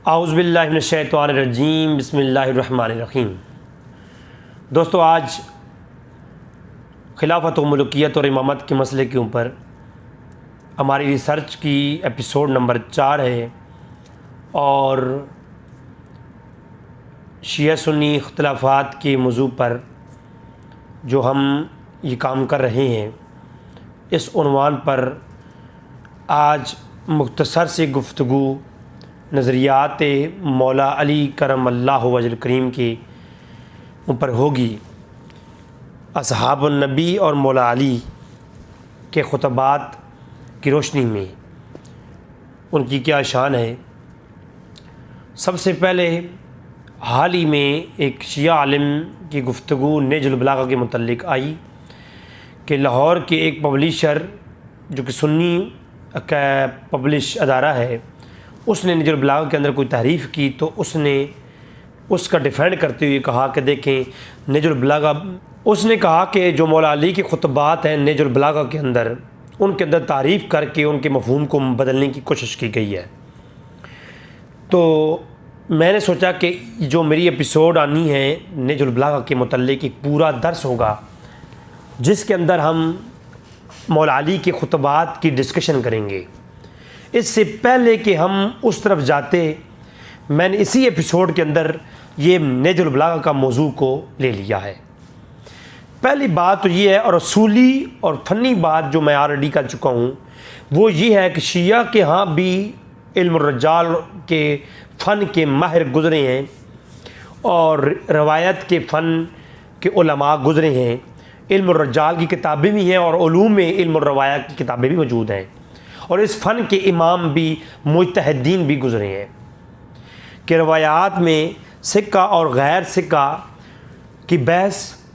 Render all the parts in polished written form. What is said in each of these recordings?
आऊज़ुबिल्लाहि मिनश्शैतानिर्रजीम बिस्मिल्लाहिर्रहमानिर्रहीम। दोस्तों, आज खिलाफत व मुल्कियत और इमामत के मसले के ऊपर हमारी रिसर्च की एपिसोड नंबर 4 है और शिया सुन्नी इख्तिलाफ़ात के मौजू पर जो हम ये काम कर रहे हैं, इस उन्वान पर आज मुख्तसर से गुफ्तगू नज़रियात मौला अली करमल्लाहु वजह करीम के ऊपर होगी। असहाबुन नबी और मौला अली के खुतबात की रोशनी में उनकी क्या शान है। सबसे पहले हाल ही में एक शिया आलिम की गुफ्तगू नेजुल बलागा के मुतल्लिक़ आई कि लाहौर के एक पब्लिशर जो कि सुन्नी का पब्लिश अदारा है, उसने नेजुल बलागा के अंदर कोई तारीफ़ की तो उसने उसका डिफेंड करते हुए कहा कि देखें, नेजुल बलागा, उसने कहा कि जो मौला अली के खुतबात हैं नेजुल बलागा के अंदर, उनके अंदर तारीफ़ करके उनके मफ़हूम को बदलने की कोशिश की गई है। तो मैंने सोचा कि जो मेरी एपिसोड आनी है नेजुल बलागा के मुतल्लिक़ एक पूरा दर्स होगा जिसके अंदर हम मौला अली के खुतबात की डिस्कशन करेंगे। इससे पहले कि हम उस तरफ जाते, मैंने इसी एपिसोड के अंदर ये नेजुल बलागा का मौजू को ले लिया है। पहली बात तो ये है, और असूली और फ़नी बात जो मैं ऑलरेडी कर चुका हूँ, वो ये है कि शिया के यहाँ भी इल्म रज्जाल के फ़न के माहिर गुज़रे हैं और रवायत के फ़न के उलमा गुज़रे हैं। इल्म रज्जाल की किताबें भी हैं और उलूम में इल्म रवायत की किताबें भी मौजूद हैं और इस फ़न के इमाम भी मुज्तहिदीन भी गुज़रे हैं कि रवायात में सिक्का और गैर सिक्का की बहस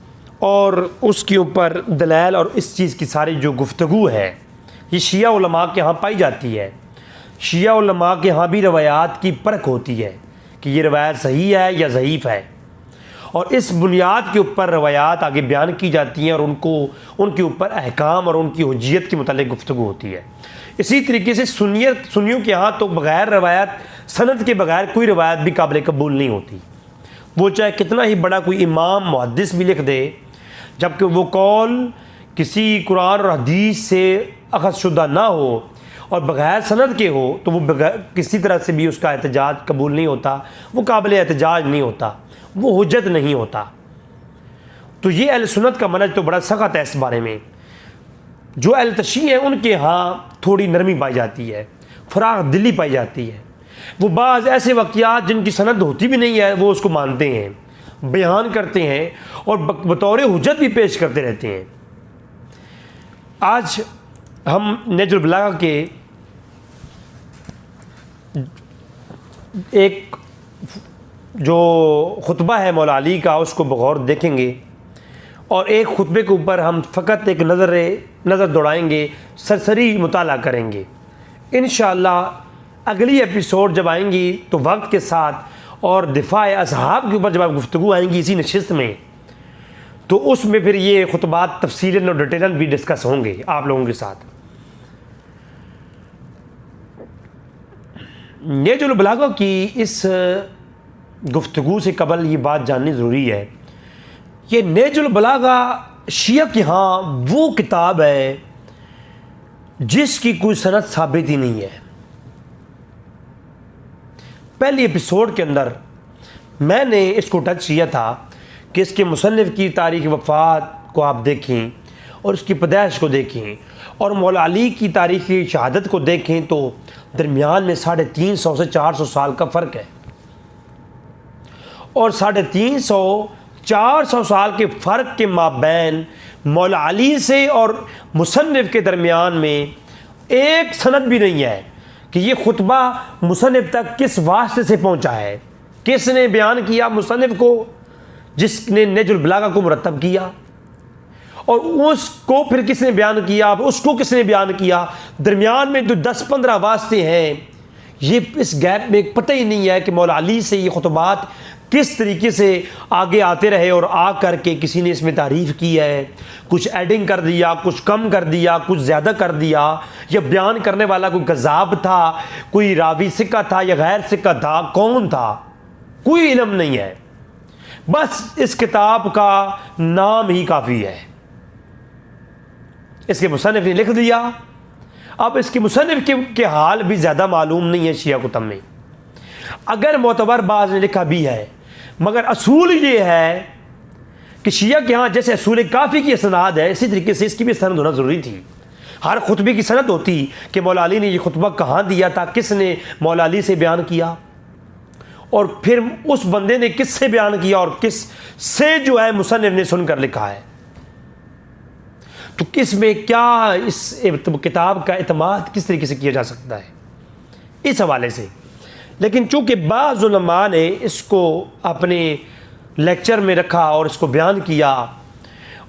और उसके ऊपर दलाल और इस चीज़ की सारी जो गुफ्तगू है, ये शिया उलमा के यहाँ पाई जाती है। शिया उलमा के यहाँ भी रवायात की परख होती है कि ये रवायत सही है या ज़ईफ़ है, और इस बुनियाद के ऊपर रवायात आगे बयान की जाती हैं और उनके ऊपर अहकाम और उनकी हुज्जियत के मुतालिक गुफ्तगू होती है। इसी तरीके से सुन्नियों के यहाँ तो बग़ैर रवायत, सनद के बग़ैर कोई रवायत भी काबिल कबूल नहीं होती। वो चाहे कितना ही बड़ा कोई इमाम मुहद्दिस भी लिख दे, जबकि वो कौल किसी कुरान और हदीस से अख़ज़शुदा ना हो और बग़ैर सनद के हो, तो वो किसी तरह से भी उसका एहतजाज कबूल नहीं होता, वो काबिल एहतजाज नहीं होता, वो हुज्जत नहीं होता। तो ये अहले सुन्नत का मनहज तो बड़ा सख्त है। इस बारे में जो अहले तशय्युअ हैं उनके यहाँ थोड़ी नरमी पाई जाती है, फराग दिली पाई जाती है। वो बाज़ ऐसे वाक़यात जिनकी सनद होती भी नहीं है, वो उसको मानते हैं, बयान करते हैं और बतौर हुज्जत भी पेश करते रहते हैं। आज हम नेजुल बलागा के एक जो खुतबा है मौला अली का, उसको बगौर देखेंगे और एक खुतबे के ऊपर हम फ़कत एक नज़र दौड़ाएंगे, सरसरी मुताला करेंगे। इंशाअल्लाह अगली एपिसोड जब आएंगी तो वक्त के साथ और दिफ़ाए असहाब के ऊपर जब गुफ्तगू आएंगी इसी नशिस्त में, तो उसमें फिर ये खुतबात तफसीलन और डिटेलन भी डिस्कस होंगे आप लोगों के साथ। नेजुल बलागा की इस गुफ्तगू से कबल ये बात जाननी ज़रूरी है, ये नेजुल बलागा शिया के यहाँ वो किताब है जिसकी कोई सनद साबित ही नहीं है। पहली एपिसोड के अंदर मैंने इसको टच किया था कि इसके मुसन्निफ़ की तारीख़ वफ़ात को आप देखें और उसकी पैदाइश को देखें और मौला अली की तारीख़ शहादत को देखें तो दरमियान में 350 से 400 साल का फ़र्क है, और 350-400 साल के फ़र्क के माबैन मौला अली से और मुसन्निफ़ के दरमियान में एक सनद भी नहीं है कि ये खुतबा मुसन्निफ़ तक किस वास्ते से पहुंचा है, किसने बयान किया मुसन्निफ़ को, जिसने नेजुल बलागा को मुरतब किया, और उसको फिर किसने बयान किया, उसको किसने बयान किया। दरमियान में जो 10-15 वास्ते हैं, ये इस गैप में पता ही नहीं है कि मौला अली से ये खुतबात किस तरीके से आगे आते रहे और आ करके किसी ने इसमें तारीफ़ की है, कुछ एडिंग कर दिया, कुछ कम कर दिया, कुछ ज़्यादा कर दिया, या बयान करने वाला कोई कज़ाब था, कोई रावी सिक्का था या गैर सिक्का था, कौन था, कोई इल्म नहीं है। बस इस किताब का नाम ही काफ़ी है। इसके मुसन्निफ ने लिख दिया। अब इसके मुसन्निफ के हाल भी ज़्यादा मालूम नहीं है शिया कुतुब में। अगर मोतबर बाज़ ने लिखा भी है, मगर असूल ये है कि शिया के यहाँ जैसे असूल काफ़ी की सनद है, इसी तरीके से इसकी भी सनद होना ज़रूरी थी। हर खुतबे की सनद होती कि मौला अली ने ये खुतबा कहाँ दिया था, किसने मौला अली से बयान किया, और फिर उस बंदे ने किससे बयान किया और किस से जो है मुसन्निफ ने सुनकर लिखा है। तो किस में क्या इस किताब का इत्माद किस तरीके से किया जा सकता है इस हवाले से। लेकिन चूँकि बाज़ उलमा ने इसको अपने लेक्चर में रखा और इसको बयान किया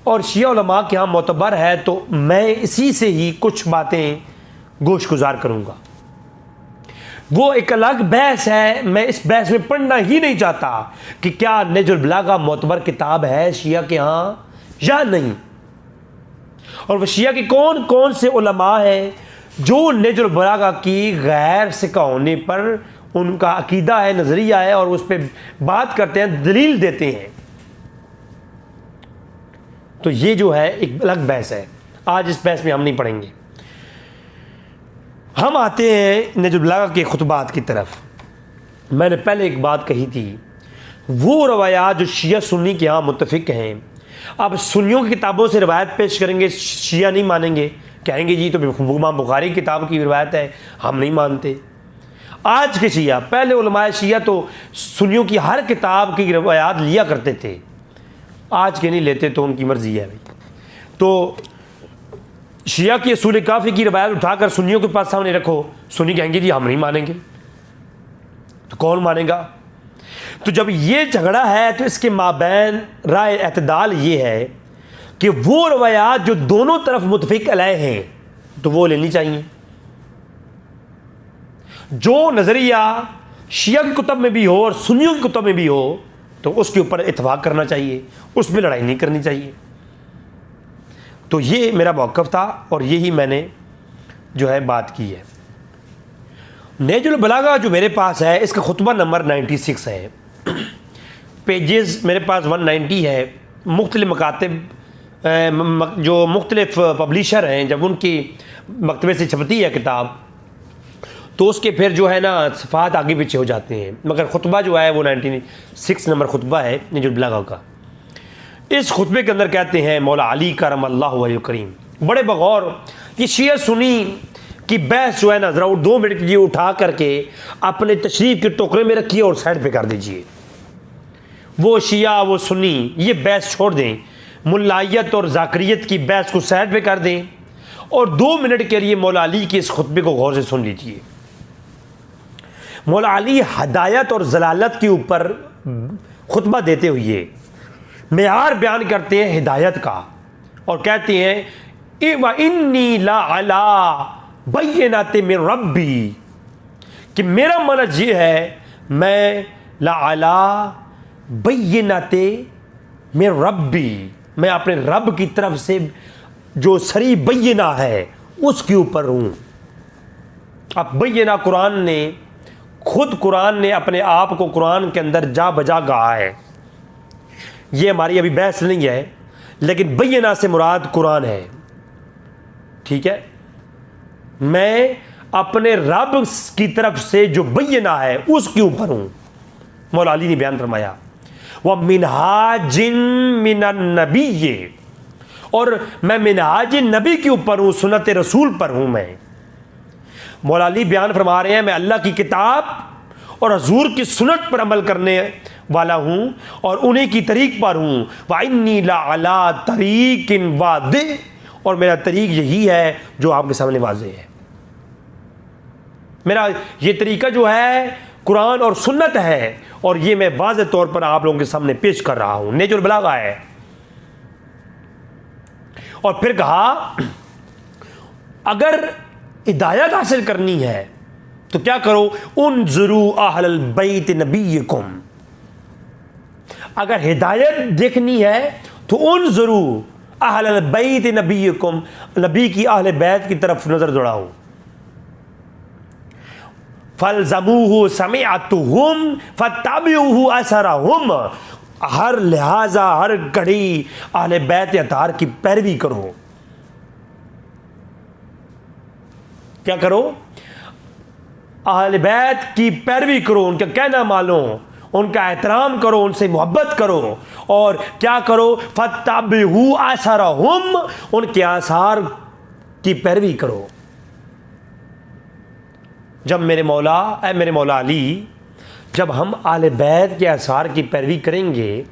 और शिया उलमा के यहाँ मोतबर है, तो मैं इसी से ही कुछ बातें गोश गुजार करूँगा। वो एक अलग बहस है, मैं इस बहस में पढ़ना ही नहीं चाहता कि क्या नहजुल बलागा मोतबर किताब है शिया के यहाँ या नहीं, और वह शिया के कौन कौन से उलमा है जो नहजुल बलागा की गैर सिक्का होने पर उनका अकीदा है, नज़रिया है, और उस पर बात करते हैं, दलील देते हैं। तो ये जो है एक अलग बहस है, आज इस बहस में हम नहीं पढ़ेंगे। हम आते हैं नहजुल बलागा के खुतबात की तरफ। मैंने पहले एक बात कही थी, वो रवायात जो शिया सुन्नी के यहाँ मुत्तफिक हैं, अब सुन्नियों की किताबों से रवायत पेश करेंगे, शिया नहीं मानेंगे, कहेंगे जी तो इमाम बुखारी की किताब की रवायत है, हम नहीं मानते। आज के शिया, पहले उलमाए शिया तो सुन्नियों की हर किताब की रवायात लिया करते थे, आज के नहीं लेते, तो उनकी मर्जी है भाई। तो शिया की असूल काफ़ी की रवायत उठाकर सुन्नियों के पास सामने रखो, सुन्नी कहेंगे जी हम नहीं मानेंगे, तो कौन मानेगा। तो जब ये झगड़ा है तो इसके माबैन राय एतदाल ये है कि वो रवायात जो दोनों तरफ मुतफिक अलैह हैं तो वो लेनी चाहिए। जो नज़रिया शिया की कुतुब में भी हो और सुन्नियों की कुतुब में भी हो तो उसके ऊपर इत्फाक करना चाहिए, उसमें लड़ाई नहीं करनी चाहिए। तो ये मेरा मौक़िफ़ था और यही मैंने जो है बात की है। नहजुल बलागा जो मेरे पास है, इसका खुतबा नंबर 96 है, पेजेस मेरे पास 190 है। मुख्तलिफ मकातिब जो मुख्तलिफ पब्लिशर हैं, जब उनकी मकतबे से छपती है किताब तो उसके फिर जो है ना सफ़ात आगे पीछे हो जाते हैं, मगर खुतबा जो है वो 96 नंबर खुतबा है नहजुल बलागा का। इस खुतबे के अंदर कहते हैं मौला अली करमल्लाहु वजहु करीम, बड़े बगौर ये शिया सुन्नी की बहस जो है ना, ज़रा 2 मिनट ये उठा करके अपने तशरीफ़ के टोकरे में रखिए और साइड पे कर दीजिए। वो शिया वो सुन्नी ये बहस छोड़ दें, मुल्लायत और ज़ाकरियत की बहस को साइड पे कर दें और 2 मिनट के लिए मौला अली के इस खुतबे को गौर से सुन लीजिए। मौला अली हदायत और जलालत के ऊपर खुतबा देते हुए मेयार बयान करते हैं हिदायत का और कहते हैं व इन्नी ला अला बय्यिनाति मिन रब्बी, कि मेरा मनज ये है मैं ला अला बय्यिनाति मिन रब्बी, मैं अपने रब की तरफ से जो सरी बय्यिना है उसके ऊपर हूँ। अब बय्यिना कुरान ने खुद कुरान ने अपने आप को कुरान के अंदर जा बजा कहा है, ये हमारी अभी बहस नहीं है, लेकिन बय्यिना से मुराद कुरान है, ठीक है। मैं अपने रब की तरफ से जो बय्यिना है उसके ऊपर हूँ। मौला अली ने बयान फरमाया वह मिनहाजिन मिनन नबी, और मैं मिनहाज नबी के ऊपर हूँ, सुन्नत रसूल पर हूँ। मैं मौला अली बयान फरमा रहे हैं मैं अल्लाह की किताब और हजूर की सुन्नत पर अमल करने वाला हूँ और उन्हीं की तरीक़ पर हूँ। वाइन्नी ला अला तरीक़िन वादे, और मेरा तरीक़ यही है जो आपके सामने वाज़े है। मेरा ये तरीक़ा जो है कुरान और सुन्नत है और ये मैं वाज़े तौर पर आप लोगों के सामने पेश कर रहा हूँ, नहजुल बलागा है। और फिर कहा अगर हिदायत हासिल करनी है तो क्या करो, उन ज़रू अहलल बैत नबीकुम, अगर हिदायत देखनी है तो उन ज़रूर अहल बैत नबीकुम, नबी की अहल बैत की तरफ नज़र दौड़ाओ। फलज़मूहु समिअतुहुम फत्तबिऊहु असरहुम, हर लिहाजा हर घड़ी अहले बैत अतार की पैरवी करो। क्या करो? अहले बैत की पैरवी करो, उनका कहना मानो, उनका एहतराम करो, उनसे मोहब्बत करो। और क्या करो? फत्तबिहू असरहुम, उनके आसार की पैरवी करो। जब मेरे मौला अली, जब हम आले बैत के आसार की पैरवी करेंगे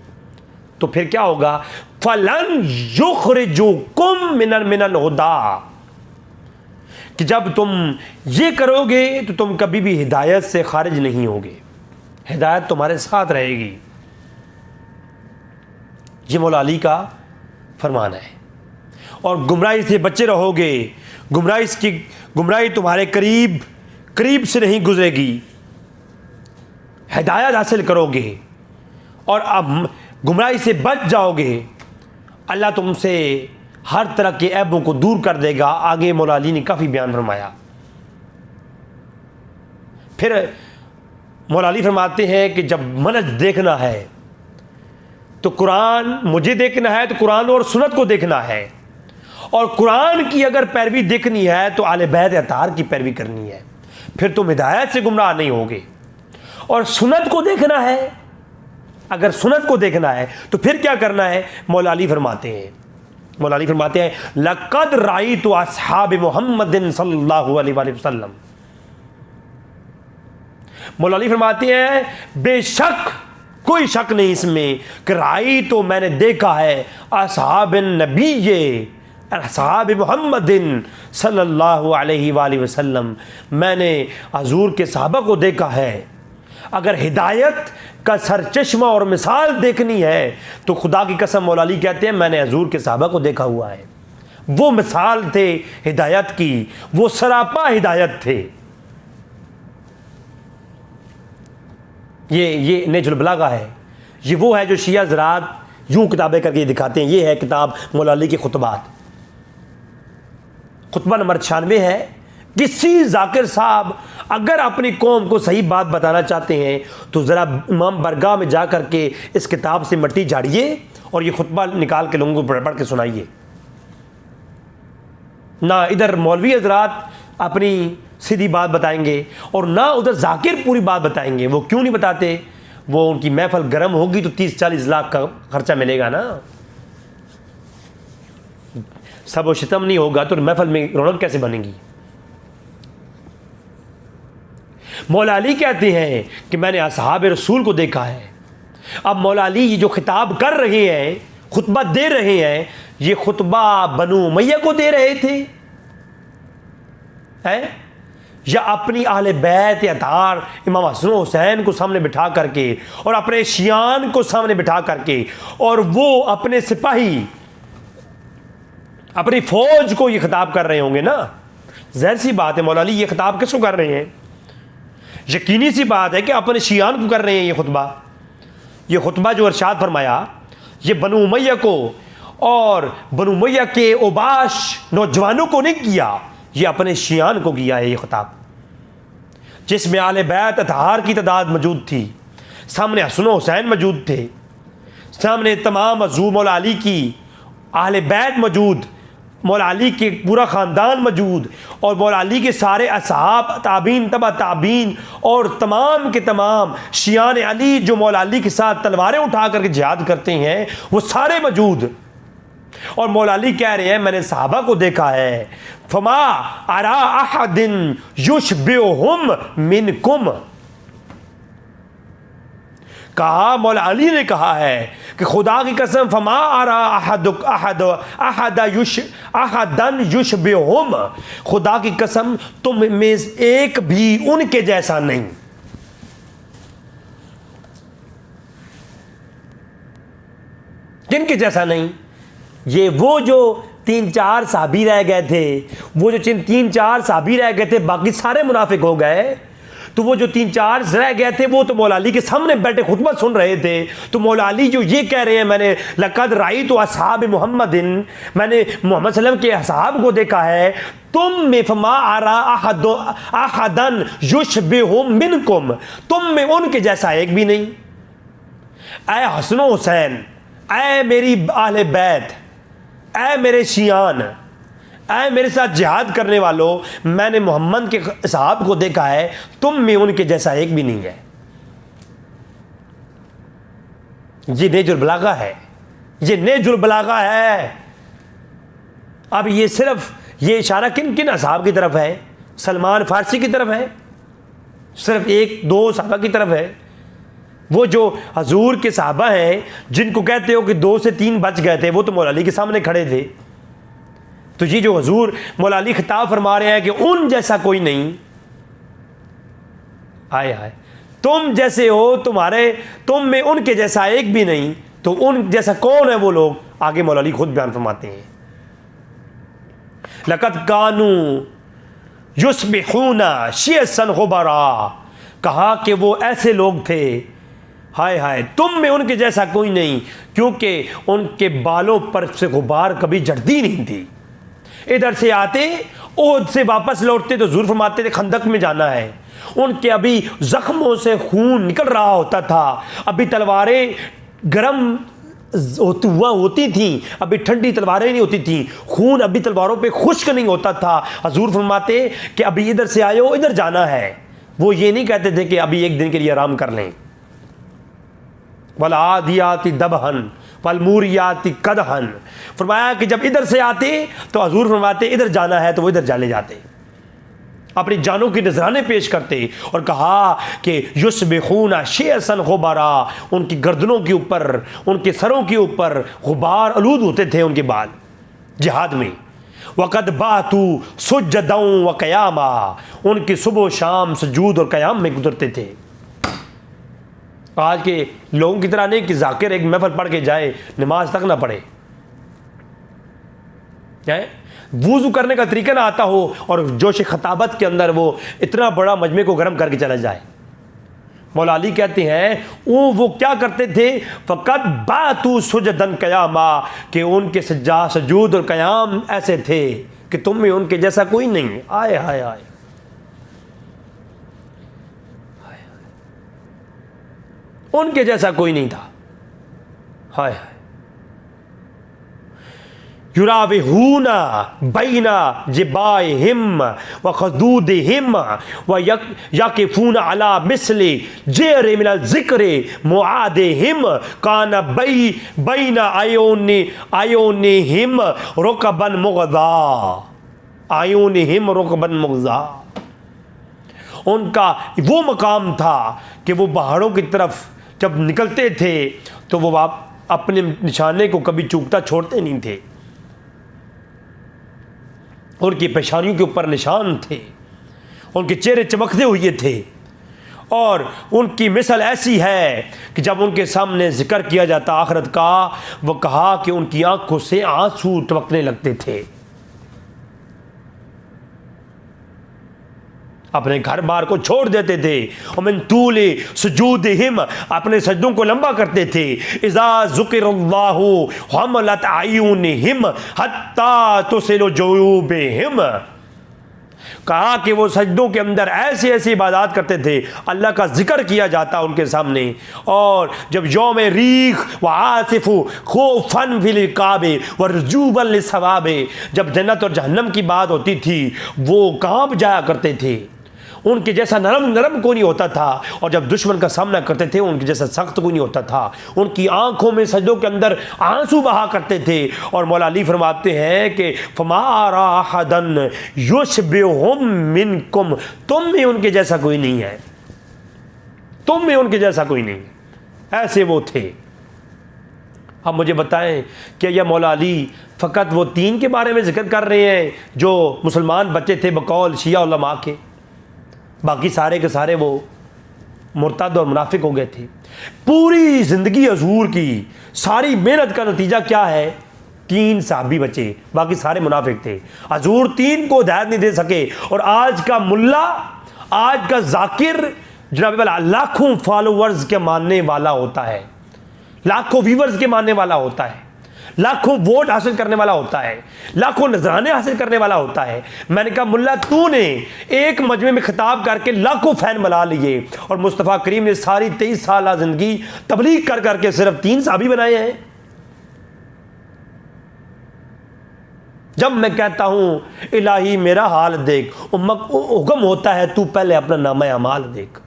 तो फिर क्या होगा? फलन युखरिजुकुम मिनल हुदा, कि जब तुम ये करोगे तो तुम कभी भी हिदायत से खारिज नहीं होगे, हिदायत तुम्हारे साथ रहेगी। ये मौला अली का फरमान है। और गुमराही से बचे रहोगे, गुमराही तुम्हारे करीब से नहीं गुजरेगी, हिदायत हासिल करोगे और अब गुमराही से बच जाओगे। अल्लाह तुमसे हर तरह के ऐबों को दूर कर देगा। आगे मौला अली ने काफ़ी बयान फरमाया। फिर मौला अली फरमाते हैं कि जब मनहज देखना है तो कुरान, मुझे देखना है तो कुरान और सुन्नत को देखना है, और कुरान की अगर पैरवी देखनी है तो आले बैत अतार की पैरवी करनी है, फिर तुम हिदायत से गुमराह नहीं होगे। और सुन्नत को देखना है, अगर सुन्नत को देखना है तो फिर क्या करना है? मौला अली फरमाते हैं लक़द राइतु अस्हाब मुहम्मदिन सल्लल्लाहु अलैहि वसल्लम। मौला अली फरमाते हैं बेशक कोई शक नहीं इसमें कि राई तो मैंने देखा है अस्हाब नबी, अस्हाब मुहम्मदिन सल्लल्लाहु अलैहि वसल्लम, मैंने हजूर के सहाबा को देखा है। अगर हिदायत का सरचश्मा और मिसाल देखनी है तो खुदा की कसम मौला अली कहते हैं मैंने हजूर के सहाबा को देखा हुआ है। वो मिसाल थे हिदायत की, वो सरापा हिदायत थे। ये नेजुल बलागा है, ये वो है जो शिया ज़रात यूं किताबें करके दिखाते हैं। ये है किताब मौला अली के खुतबात, खुतबा नंबर 96 है। किसी जाकिर साहब अगर अपनी कौम को सही बात बताना चाहते हैं तो ज़रा इमाम बरगाह में जा कर के इस किताब से मिट्टी झाड़िए और ये खुतबा निकाल के लोगों को पढ़ के सुनाइए। ना इधर मौलवी हजरात अपनी सीधी बात बताएंगे और ना उधर जाकिर पूरी बात बताएंगे। वो क्यों नहीं बताते? वो उनकी महफल गर्म होगी तो 30-40 लाख का खर्चा मिलेगा ना। सब वो शितम नहीं होगा तो महफल में रौनक कैसे बनेगी? मौला अली कहते हैं कि मैंने असहाब रसूल को देखा है। अब मौला अली ये जो खिताब कर रहे हैं, खुतबा दे रहे हैं, ये खुतबा बनु उमैया को दे रहे थे हैं या अपनी अहले बैत अतार इमाम हसन हुसैन को सामने बिठा करके और अपने शियान को सामने बिठा करके और वो अपने सिपाही, अपनी फौज को ये खिताब कर रहे होंगे ना। ज़ाहिर सी बात है मौला अली ये खिताब किसको कर रहे हैं? यकीनी सी बात है कि अपने शियान को कर रहे हैं। ये खुतबा जो इरशाद फरमाया ये बनु उमैया को और बनु उमैया के ओबाश नौजवानों को नहीं किया, ये अपने शियान को किया है। ये खिताब जिसमें आले बैत अतहार की तादाद मौजूद थी, सामने हसन हुसैन मौजूद थे, सामने तमाम अज़ू मौला अली की आले बैत मौजूद, मौला अली के पूरा ख़ानदान मौजूद और मौला अली के सारे असहाब ताबीन तबा ताबीन और तमाम के तमाम शियान अली जो मौला अली के साथ तलवारें उठा करके जिहाद करते हैं वो सारे मौजूद। और मौला अली कह रहे हैं मैंने सहाबा को देखा है। फमा अरा अहदिन युशबिहुम मिनकुम, कहा मौला अली ने कहा है कि खुदा की कसम फमा अरा अहदन युशबिहुम, खुदा की कसम तुम में एक भी उनके जैसा नहीं। किनके जैसा नहीं? ये वो जो 3-4 साहबी रह गए थे, वो जो 3-4 साहबी रह गए थे, बाकी सारे मुनाफिक हो गए। तो वो जो 3-4 रह गए थे वो तो मौला अली के सामने बैठे खुतबा सुन रहे थे। तो मौला अली जो ये कह रहे हैं, मैंने लक़द राई तो असहाब मोहम्मदिन, मैंने मोहम्मद सल्लल्लाहु अलैहि वसल्लम के असहाब को देखा है, तुम में फमा आरा अहदन युशबिहु मिनकुम, तुम में उनके जैसा एक भी नहीं। ऐ हसन हुसैन, ऐ मेरी आहले बैत, ऐ मेरे शियान, ऐ मेरे साथ जिहाद करने वालों, मैंने मोहम्मद के साहब को देखा है, तुम में उनके जैसा एक भी नहीं है। ये नेजुल बलागा है, ये नेजुल बलागा है। अब ये सिर्फ ये इशारा किन किन असहाब की तरफ है? सलमान फारसी की तरफ है, सिर्फ 1-2 सहाबा की तरफ है। वो जो हजूर के सहाबा हैं जिनको कहते हो कि 2 से 3 बच गए थे, वो तो मौला अली के सामने खड़े थे। तो ये जो हजूर मौला अली खिताब फरमा रहे हैं कि उन जैसा कोई नहीं, आए हाय तुम जैसे हो, तुम में उनके जैसा एक भी नहीं। तो उन जैसा कौन है वो लोग? आगे मौला अली खुद बयान फरमाते हैं, लक़द कानू युस्बिहूना शियसन गुबरा, कहा कि वो ऐसे लोग थे, हाय हाय तुम में उनके जैसा कोई नहीं, क्योंकि उनके बालों पर से गुबार कभी झड़ती नहीं थी। इधर से आते, ओहद से वापस लौटते तो ज़रूर फरमाते थे खंदक में जाना है। उनके अभी जख्मों से खून निकल रहा होता था, अभी तलवारें गर्म होती थी, अभी ठंडी तलवारें नहीं होती थी, खून अभी तलवारों पे खुश्क नहीं होता था। हजूर फरमाते कि अभी इधर से आए हो, इधर जाना है। वो ये नहीं कहते थे कि अभी एक दिन के लिए आराम कर लें। वल आदियाति दबहन वल मूरियाति कदहन, फरमाया कि जब इधर से आते तो हजूर फरमाते इधर जाना है, तो वो इधर चले जाते, अपनी जानों की नजराने पेश करते और कहा कि युस्बिहूना शियसन गुबारा, उनकी गर्दनों के ऊपर, उनके सरों के ऊपर गुबार आलूद होते थे उनके बाल जिहाद में। वक़द बातू सुज्जदों व क़यामा, उनकी सुबह शाम सुजूद और क़याम में गुजरते थे। आज के लोगों की तरह नहीं कि जाकिर एक महफिल पढ़ के जाए, नमाज तक ना पढ़े, वुज़ू करने का तरीका ना आता हो और जोश खताबत के अंदर वो इतना बड़ा मजमे को गर्म करके चला जाए। मौला अली कहते हैं वो क्या करते थे, फ़क़द बातू सुजदन क़यामा, कि उनके सजूद और क़याम ऐसे थे कि तुम में उनके जैसा कोई नहीं। आए हाय हाय, उनके जैसा कोई नहीं था। हाय हाय, युराविहूना बैना जिबाहिम व खदूदिहिम व यकिफूना अला मिस्ली जेर मिनल ज़िक्र मुआदिहिम काना बैना आयोनिहिम रुकबन मुग़ज़ा, आयोनिहिम रुकबन मुग़ज़ा। उनका वो मकाम था कि वो पहाड़ों की तरफ जब निकलते थे तो वो अपने निशाने को कभी चूकता छोड़ते नहीं थे। उनकी पेशानियों के ऊपर निशान थे, उनके चेहरे चमकते हुए थे, और उनकी मिसाल ऐसी है कि जब उनके सामने जिक्र किया जाता आखिरत का, वो कहा कि उनकी आंखों से आंसू टपकने लगते थे। अपने घर बार को छोड़ देते थे, और मिन तूले सुजूदिहिम, अपने सजदों को लंबा करते थे। इज़ा ज़ुकिरुल्लाहु हमलत आयुनिहिम हत्ता तुसिलु जुयूबिहिम, कहा कि वो सजदों के अंदर ऐसी ऐसी इबादत करते थे, अल्लाह का जिक्र किया जाता उनके सामने, और जब यौम रीख व आसिफु खौफन फिल काबे व रुजूबन लिसवाबे, जब जन्नत और जहन्नम की बात होती थी वो कांप जाया करते थे। उनके जैसा नरम कोई नहीं होता था, और जब दुश्मन का सामना करते थे उनके जैसा सख्त कोई नहीं होता था। उनकी आंखों में सजदों के अंदर आंसू बहा करते थे। और मौला अली फरमाते हैं कि फमारा अहदन युशबिहुम मिनकुम, तुम में उनके जैसा कोई नहीं है, तुम में उनके जैसा कोई नहीं, ऐसे वो थे। अब मुझे बताएं कि यह मौला अली फ़कत वो 3 के बारे में जिक्र कर रहे हैं जो मुसलमान बच्चे थे बकौल शिया उलमा के, बाकी सारे के सारे वो मुर्तद और मुनाफिक हो गए थे। पूरी ज़िंदगी हजूर की सारी मेहनत का नतीजा क्या है? 3 साहबी बचे, बाकी सारे मुनाफिक थे। हजूर 3 को हिदायत नहीं दे सके, और आज का मुल्ला, आज का जाकिर जनाब वाला लाखों फॉलोवर्स के मानने वाला होता है, लाखों व्यूवर्स के मानने वाला होता है, लाखों वोट हासिल करने वाला होता है, लाखों नजराने हासिल करने वाला होता है। मैंने कहा मुल्ला तूने एक मजमे में खिताब करके लाखों फैन बना लिए, और मुस्तफ़ा करीम ने सारी 23 साल जिंदगी तबलीग कर करके सिर्फ 3 साहबी बनाए हैं। जब मैं कहता हूं इलाही मेरा हाल देख, हुक्म होता है तू पहले अपना नामा अमाल देख।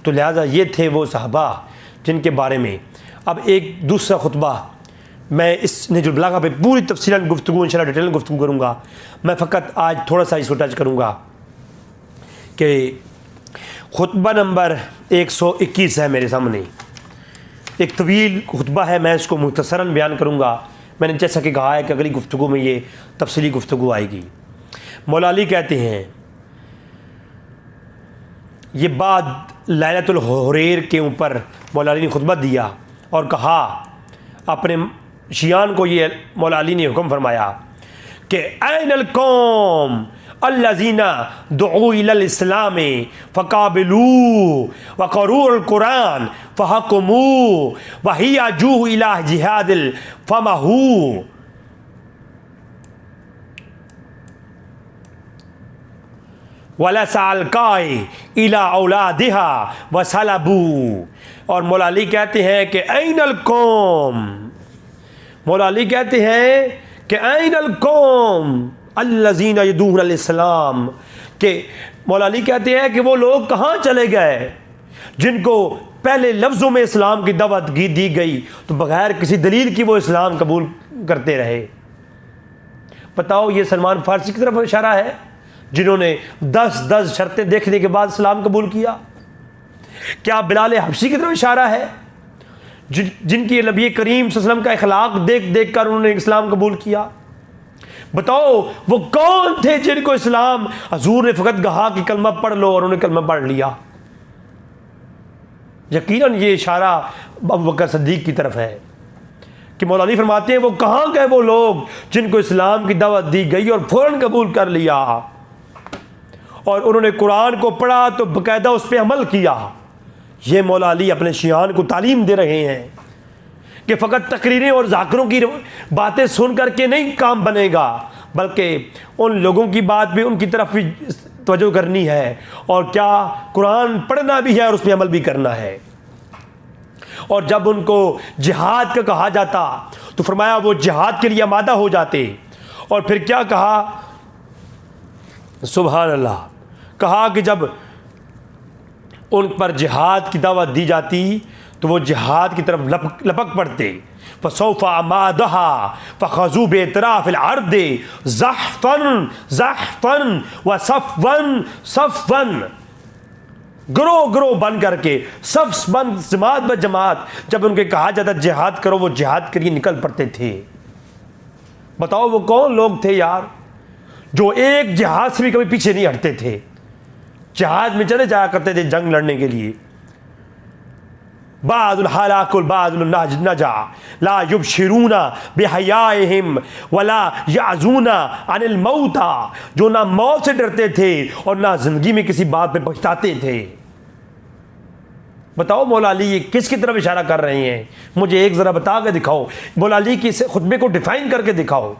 तो लिहाजा ये थे वो सहाबा जिनके बारे में अब एक दूसरा खुतबा मैं इस नहजुल बलागा पे पूरी तफसीलन गुफ्तगू इंशाल्लाह डिटेल में गुफ्तगू करूँगा। मैं फ़कत आज थोड़ा सा इसको टच करूँगा कि खुतबा नंबर 121 है मेरे सामने, एक तवील खुतबा है, मैं इसको मुख्तसरन बयान करूँगा। मैंने जैसा कि कहा है कि अगली गुफ्तगू में ये तफसीली गुफ्तगू आएगी। मौला अली कहते हैं, ये बात लैलतुल हुरैर के ऊपर मौला अली ने खुतबा दिया और कहा, अपने शियान को ये मौला अली ने हुक्म फरमाया कि ऐनल कौम अल्लज़ीना दुऊ इलल इस्लाम फ़क़ाबिलू वक़रूल कुरान फ़हकुमू वहियाजू इला जिहादिल फ़महू। वलसाल काए इला औलादिहा वसलबू। और मौला अली कहते हैं कि ऐनल कौम, मौला अली कहते हैं कि ऐनल कौम अल्लज़ीना यदून अल इस्लाम, के मौला अली कहते हैं कि वो लोग कहाँ चले गए जिनको पहले लफ्ज़ों में इस्लाम की दावत दी गई तो बग़ैर किसी दलील की वो इस्लाम कबूल करते रहे। बताओ ये सलमान फारसी की तरफ इशारा है जिन्होंने 10 शर्तें देखने के बाद इस्लाम कबूल किया? क्या बिलाल हबशी की तरफ इशारा है जिनकी नबी करीम सल्लल्लाहु अलैहि वसल्लम का इखलाक देख देख कर उन्होंने इस्लाम कबूल किया? बताओ वो कौन थे जिनको इस्लाम हजूर ने फ़कत कहा कि कलमा पढ़ लो और उन्होंने कलमा पढ़ लिया? यकीनन ये इशारा अबू बकर सिद्दीक़ की तरफ है कि मौला अली फरमाते हैं वो कहाँ गए वो लोग जिनको इस्लाम की दावत दी गई और फ़ौरन कबूल कर लिया, और उन्होंने कुरान को पढ़ा तो बाकायदा उस पर अमल किया। ये मौला अली अपने शियान को तालीम दे रहे हैं कि फ़कत तकरीरें और ज़ाकिरों की बातें सुन करके नहीं काम बनेगा, बल्कि उन लोगों की बात भी, उनकी तरफ भी तवज्जो करनी है, और क्या कुरान पढ़ना भी है और उस पर अमल भी करना है। और जब उनको जिहाद का कहा जाता तो फरमाया वो जिहाद के लिए आमादा हो जाते, और फिर क्या कहा, सुभान अल्लाह, कहा कि जब उन पर जिहाद की दावत दी जाती तो वो जिहाद की तरफ लपक पड़ते। फ़सौफ़ा अमादहा फ़ख़ज़ू बेतराफ़िल अर्द ज़हफ़न ज़हफ़न व सफ़वन सफ़वन, ग्रोह ग्रोह बन करके, सफ़ बन, जमात ब जमात, जब उनके कहा जाता जिहाद करो वो जिहाद के लिए निकल पड़ते थे। बताओ वो कौन लोग थे यार जो एक जिहाद से भी कभी पीछे नहीं हटते थे, जिहाद में चले जाया करते थे जंग लड़ने के लिए। बादुल हलाकुल बादुल नजा ला युबशिरूना बिहयाइहिम वला याजूना अनिल मौता, जो ना मौत से डरते थे और ना जिंदगी में किसी बात पे पछताते थे। बताओ मौला अली ये किसकी तरफ इशारा कर रहे हैं? मुझे एक ज़रा बता के दिखाओ, मौला अली की इस खुतबे को डिफाइन करके दिखाओ।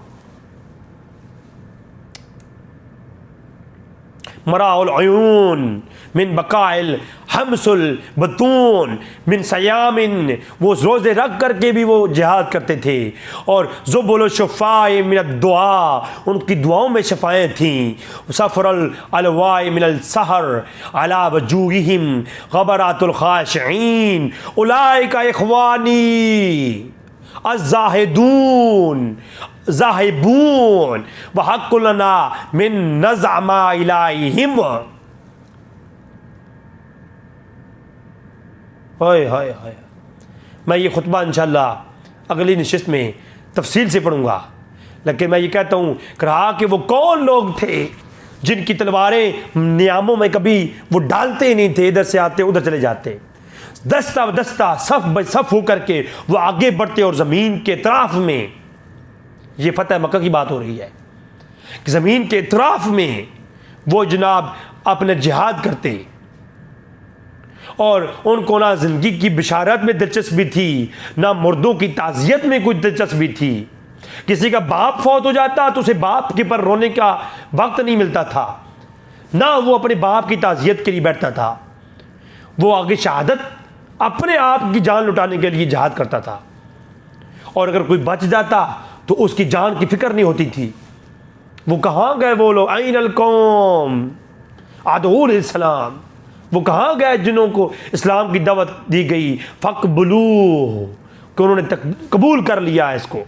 मराउल अयून मिन बकाइल हमसुल बतून मिन सयामिन, वो रोज़े रख करके भी वो जिहाद करते थे, और ज़ुबुल शफ़ाए मिन दुआ, उनकी दुआओं में शफ़ाएँ थीं। सफ़रल अलवाए मिनल सहर अला वजूहिहिम ग़बरातुल ख़ाशिईन उलाइका इख़वानी अज़्ज़ाहिदून ज़ाहिबून व हक़्क़ुल लना मिन नज़अमा इलाइहिम। हाय हाय हाय। मैं ये खुतबा इंशाअल्लाह अगली नशिस्त में तफसील से पढ़ूँगा, लेकिन मैं ये कहता हूँ कहा कि वो कौन लोग थे जिनकी तलवारें नियामों में कभी वो डालते नहीं थे, इधर से आते उधर चले जाते, दस्ता दस्ता सफ़ ब सफ़ होकर के वो आगे बढ़ते, और ज़मीन के इतराफ़ में, ये फ़तह मक्का की बात हो रही है कि ज़मीन के इतराफ़ में वो जनाब अपने जिहाद करते, और उनको ना ज़िंदगी की बिशारत में दिलचस्पी थी, ना मुर्दों की ताज़ियत में कोई दिलचस्पी थी। किसी का बाप फौत हो जाता तो उसे बाप के पर रोने का वक्त नहीं मिलता था, ना वो अपने बाप की ताज़ियत के लिए बैठता था। वो आगे शहादत अपने आप की जान लुटाने के लिए जिहाद करता था, और अगर कोई बच जाता तो उसकी जान की फिक्र नहीं होती थी। वो कहाँ गए वो लोग, ऐनल कौम आदऊल इस्लाम, वो कहाँ गए जिन्हों को इस्लाम की दावत दी गई, फ़क़बुलू, कि उन्होंने कबूल कर लिया इसको।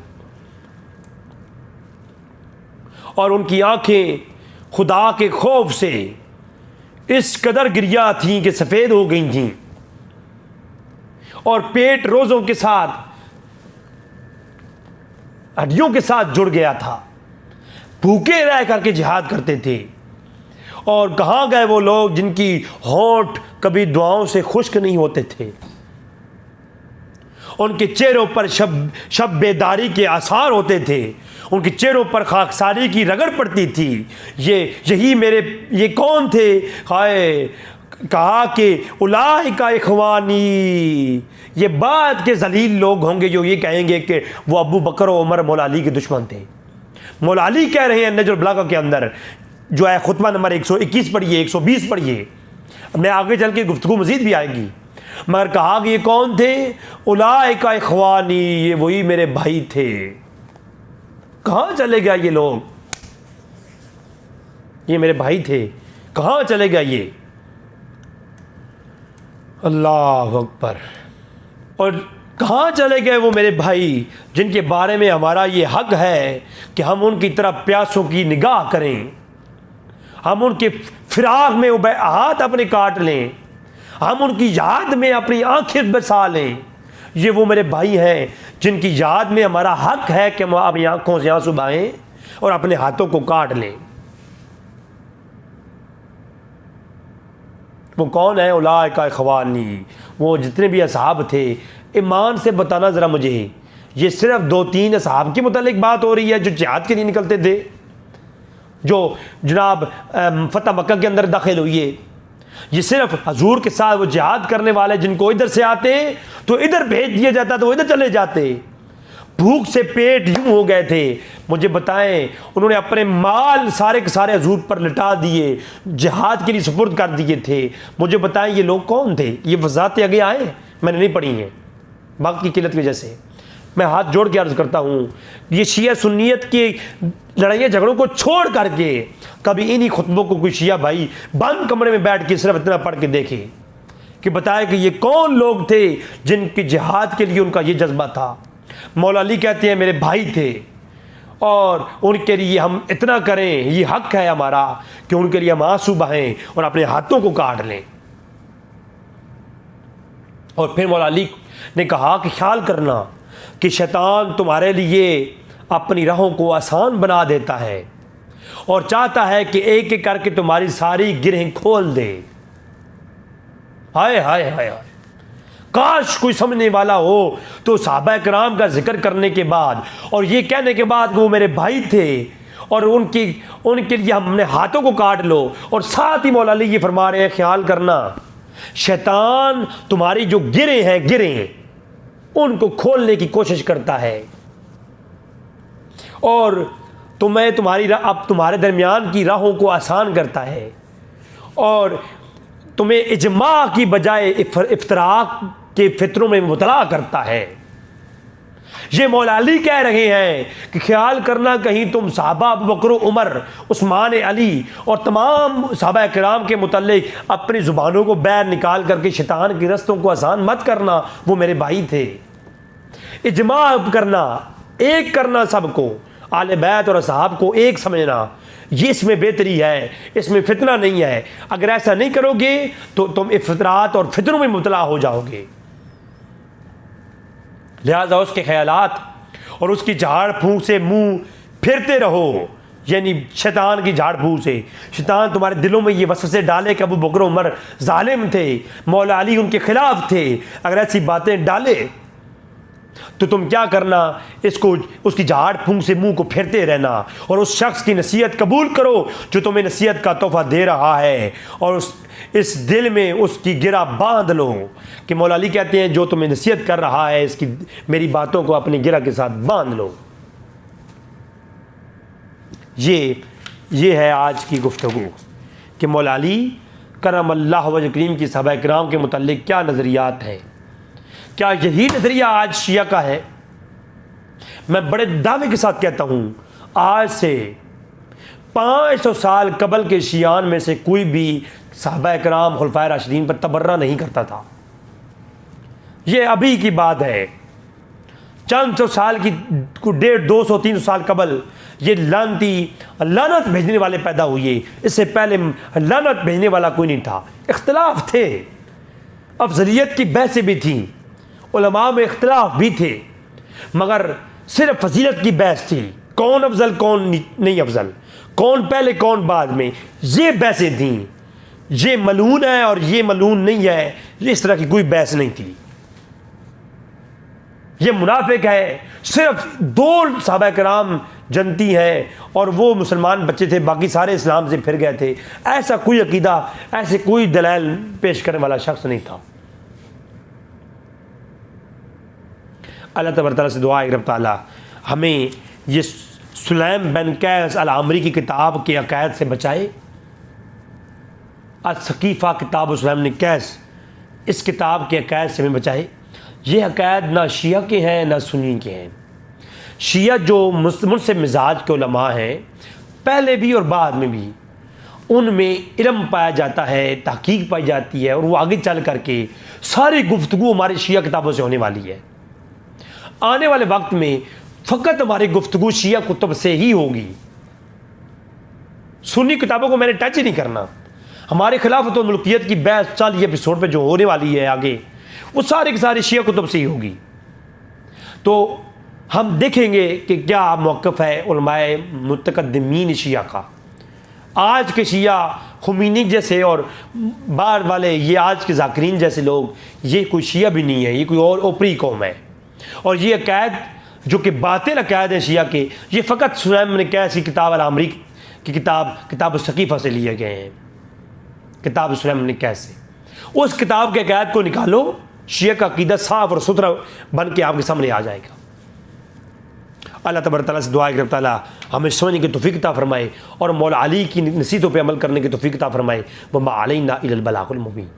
और उनकी आंखें खुदा के खौफ से इस कदर गिरिया थीं कि सफ़ेद हो गई थीं, और पेट रोज़ों के साथ, हड्डियों के साथ जुड़ गया था। भूखे रह करके जिहाद करते थे। और कहाँ गए वो लोग जिनकी होंठ कभी दुआओं से खुश्क नहीं होते थे। उनके चेहरों पर शब बेदारी के आसार होते थे, उनके चेहरों पर खाकसारी की रगड़ पड़ती थी। ये कौन थे? हाय, कहा कि उलाइका इखवानी, ये बात के जलील लोग होंगे जो ये कहेंगे कि वो अबू बकर और उमर मौला अली के दुश्मन थे। मौला अली कह रहे हैं नजरुल बलागा के अंदर, जो है खुतबा नंबर 121 पढ़िए, 120 पढ़िए, मैं आगे चल के गुफ्तगू मजीद भी आएगी। मगर कहा कि ये कौन थे? उलाइका इखवानी, ये वही मेरे भाई थे। कहाँ चले गए ये लोग? ये मेरे भाई थे, कहाँ चले गए ये? अल्लाह अकबर। और कहाँ चले गए वो मेरे भाई जिनके बारे में हमारा ये हक है कि हम उनकी तरफ प्यासों की निगाह करें, हम उनके फिराक में हाथ अपने काट लें, हम उनकी याद में अपनी आंखें बसा लें। ये वो मेरे भाई हैं जिनकी याद में हमारा हक है कि हम अपनी आंखों से आंसू बहाएं और अपने हाथों को काट लें। वो कौन है? उलाइका इखवानी, वो जितने भी असहाब थे। ईमान से बताना ज़रा मुझे, ये सिर्फ 2-3 असहाब के मुतालिक बात हो रही है जो जिहाद के लिए निकलते थे, जो जनाब फतह मक्का के अंदर दाखिल हुई है? ये सिर्फ हजूर के साथ वो जिहाद करने वाले जिनको इधर से आते तो इधर भेज दिया जाता तो इधर चले जाते। भूख से पेट यूं हो गए थे। मुझे बताएं, उन्होंने अपने माल सारे के सारे हजूर पर लटा दिए, जिहाद के लिए सुपुर्द कर दिए थे। मुझे बताएं ये लोग कौन थे? ये वजातें आगे आए, मैंने नहीं पढ़ी हैं वक्त की किल्लत की वजह से। मैं हाथ जोड़ के अर्ज़ करता हूँ, ये शिया सुन्नियत की लड़ाइयाँ झगड़ों को छोड़ करके कभी इन्हीं खुतबों को कोई शिया भाई बंद कमरे में बैठ के सिर्फ इतना पढ़ के देखे कि बताए कि ये कौन लोग थे जिनके जिहाद के लिए उनका ये जज्बा था। मौला अली कहते हैं मेरे भाई थे, और उनके लिए हम इतना करें, ये हक है हमारा कि उनके लिए हम आंसू बहाएं और अपने हाथों को काट लें। और फिर मौला अली ने कहा कि ख्याल करना कि शैतान तुम्हारे लिए अपनी राहों को आसान बना देता है और चाहता है कि एक एक करके तुम्हारी सारी गिरहें खोल दे। हाय हाय हाय हाय, काश कोई समझने वाला हो तो सहाबा किराम का जिक्र करने के बाद और ये कहने के बाद कि वो मेरे भाई थे और उनके लिए हमने हाथों को काट लो, और साथ ही मौला अली ये फरमा रहे हैं ख्याल करना शैतान तुम्हारी जो गिरें उनको खोलने की कोशिश करता है और तुम्हारे दरमियान की राहों को आसान करता है और तुम्हें इजमा की बजाय इफ्तराक के फितरों में मुबतला करता है। ये मौला अली कह रहे हैं कि ख्याल करना कहीं तुम साहबा अबू बकर, उमर, उस्मान, अली और तमाम साहबा किराम के मुतल्लिक अपनी ज़ुबानों को बैर निकाल करके शैतान के रस्तों को आसान मत करना। वो मेरे भाई थे। इजमा करना, एक करना, सबको आले बैत और असहाब को एक समझना, ये इसमें बेहतरी है, इसमें फितना नहीं है। अगर ऐसा नहीं करोगे तो तुम इफ्तरात और फितरों में मुबतला हो जाओगे। लिहाजा उसके ख्यालात और उसकी झाड़ फूंक से मुंह फिरते रहो, यानी शैतान की झाड़ फूंक से। शैतान तुम्हारे दिलों में ये वसवसे डाले कि अबू बकर उमर जालिम थे, मौला अली उनके खिलाफ थे। अगर ऐसी बातें डाले तो तुम क्या करना, इसको उसकी झाड़ फूंक से मुंह को फेरते रहना और उस शख्स की नसीहत कबूल करो जो तुम्हें नसीहत का तोहफा दे रहा है, और इस दिल में उसकी गिरा बांध लो। कि मौला अली कहते हैं जो तुम्हें नसीहत कर रहा है इसकी मेरी बातों को अपनी गिरा के साथ बांध लो। ये है आज की गुफ्तगू कि मौला अली करम अल्लाह वजह करीम की सहाबा किराम के मुतल्लिक क्या नज़रियात हैं। क्या यही नज़रिया आज शिया का है? मैं बड़े दावे के साथ कहता हूँ, आज से 500 साल कबल के शियान में से कोई भी सहाबा किराम खुलफाए राशिदीन पर तबर्रा नहीं करता था। ये अभी की बात है, चंद सौ साल की 150, 200, 300 साल कबल ये लानत भेजने वाले पैदा हुए। इससे पहले लानत भेजने वाला कोई नहीं था। इख्तलाफ थे, अफजलियत की बहसें भी थीं, उलमा में इख्तलाफ भी थे, मगर सिर्फ फजीलत की बहस थी, कौन अफजल कौन नहीं अफजल, कौन पहले कौन बाद में, ये बहसें थीं। ये मलून है और ये मलून नहीं है, इस तरह की कोई बहस नहीं थी। ये मुनाफिक है, सिर्फ 2 सहाबा किराम जनती हैं और वो मुसलमान बच्चे थे, बाकी सारे इस्लाम से फिर गए थे। ऐसा कोई अकीदा, ऐसे कोई दलाइल पेश करने वाला शख्स नहीं था। अल्लाह तबारक तआला से दुआ है रब ताला हमें ये सुलैम बिन कैस अल आमरी की किताब के अकायद से बचाए। अस-सकीफ़ा किताब सुलैम बिन कैस, इस किताब के अकायद से हमें बचाए। ये अकायद ना शिया के हैं ना सुन्नी के हैं। शिया जो मुझसे मिजाज के उलमा हैं, पहले भी और बाद में भी, उनमें इल्म पाया जाता है, तहकीक पाई जाती है, और वो आगे चल करके सारी गुफ्तगू हमारी शिया किताबों से होने वाली है। आने वाले वक्त में फ़कत हमारी गुफ्तगू शिया कुतुब से ही होगी। सुन्नी किताबों को मैंने टच ही नहीं करना। हमारे खिलाफत और मुल्कियत की बहस 40 एपिसोड पे जो होने वाली है आगे, वो सारे के सारे शिया कुतुब से ही होगी। तो हम देखेंगे कि क्या मौक़िफ़ है उलमाए मुतक़द्दिमीन शिया का। आज के शिया खुमीनी जैसे और बार वाले, ये आज के ज़ाकिरीन जैसे लोग, ये कोई शिया भी नहीं है, ये कोई और ओपरी कौम है। और ये अकायद जो कि बातिल अकायद है शिया के, ये फ़कत सुलैम बिन कैस की किताब अल आमरी की किताब सकीफ़ा से लिए गए हैं, किताब सुलैम बिन कैस से। उस किताब के अकायद को निकालो, शिया का अकीदा साफ़ और सुथरा बन के आपके सामने आ जाएगा। अल्लाह तबारक तआला से दुआ है कि ताला हमें समझने की तौफीक अता फरमाए और मौला अली की नसीहतों पर अमल करने की तौफीक अता फरमाए। वमा अलैना इल्लल बलागुल मुबीन।